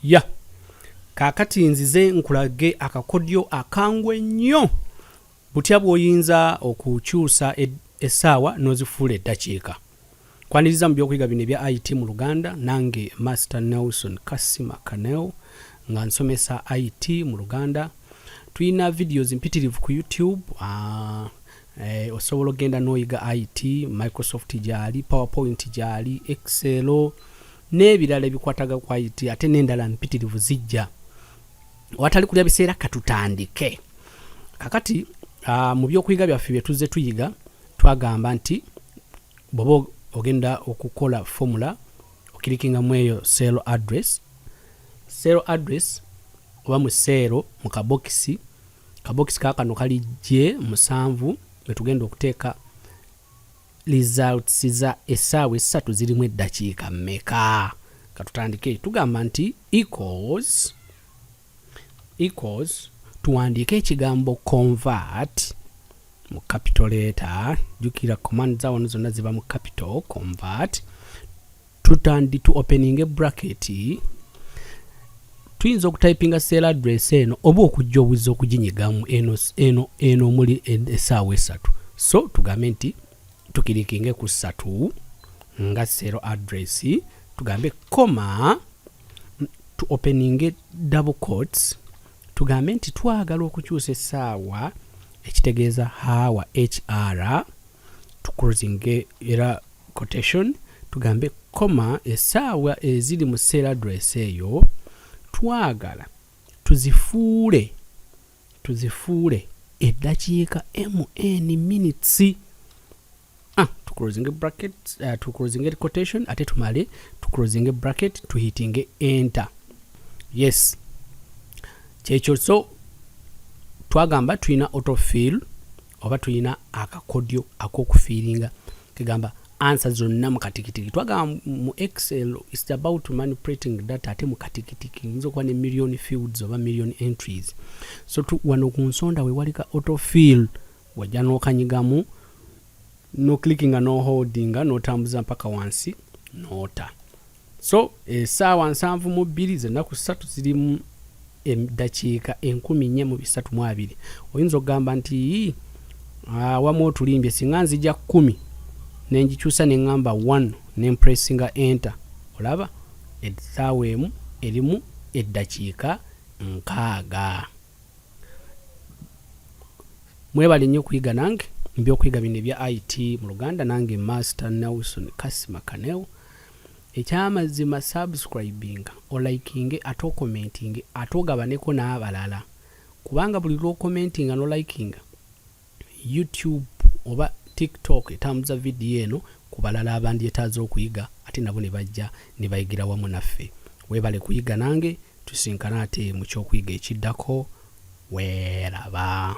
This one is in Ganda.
ya kakati nzize nkulage akakodyo akangwe nnyo butya bw'oyinza okukyusa essaawa n'ozifuula eddakiika. Kwaniriza mu by'okuyiga bino ebya IT mu Luganda, nange Master Nelson Kasima Kaneo nga nsomesa IT mu Luganda. Tuyina videos mpitirivu ku YouTube. Osobola ogenda n'oyiga IT, Microsoft gyali, PowerPoint gyali, Excel n'ebirala ebikwataga ku IT ate n'endala mpitirivu zijja. Watali kulya biseera katutandike. Kakati mu by'okuyiga byaffe bye tuzze tuyiga twagamba nti bw'oba ogenda okukola formula okirikinga mu eyo cell address oba mu cell mu kabokisi kakano kali J7 bwe tugenda okuteeka results za essaawa 3 zirimu eddakiika mmeka. Katutandike tugamba nti equals tuwandiike ekigambo convert mu capital letter. Jukira command za wano zonna ziba mu capital convert. Tutandi tu opening a bracket. Tuyinza okutypinga cell address eno oba okujja obuzza okuginyigamu eno muli essaawa 3. So tugambe nti tukirikinge ku 3 nga cell address, tugambe comma tu opening double quotes, tugambe nti twagala okukyusa essaawa ekitegeeza hour HR, tu closing era quotation, tugambe comma essaawa eziri mu cell address eyo twagala tuzifuule eddakiika MN minutes. Tu closing bracket, tu closing quotation ate tumale tu closing bracket tu hitting enter. Yes, kyekyo. So twagamba tuyina autofill oba tuyina akakodyo ak'okufiiringa kigamba answer zonna mu katikitiki. Twagamba mu Excel it's about manipulating data ate mu katikitiki nzo kwa ne million fields oba million entries. So wano ku nsonda we walika autofill wajja n'okanyigamu no clickinga no holdinga no tambuza mpaka wansi nota. So essaawa 72 z'ennaku 3 zirimu eddakiika 1432. Oyinza okugamba nti wamu otulimbye singa nzija 10 nenjikyusa ne ngamba 1 nempressinga enter, olaba essaawa emu erimu eddakiika 6. Mwebale nnyo okuyiga nange by'okuyiga bino ebya IT mu Luganda, nange Master Nelson Kasima Kaneo. Ekyamazima subscribing oliking ate commenting ate ogabaneko n'abalala, kubanga buli lwo commenting no liking YouTube oba TikTok etambuza video eno ku balala abandyetaaza okuyiga ate nabo ne bajja ne bayigira wamu naffe. Weebale kuyiga nange, tusinkana ate mu ky'okuyiga ekiddako. Weeraba.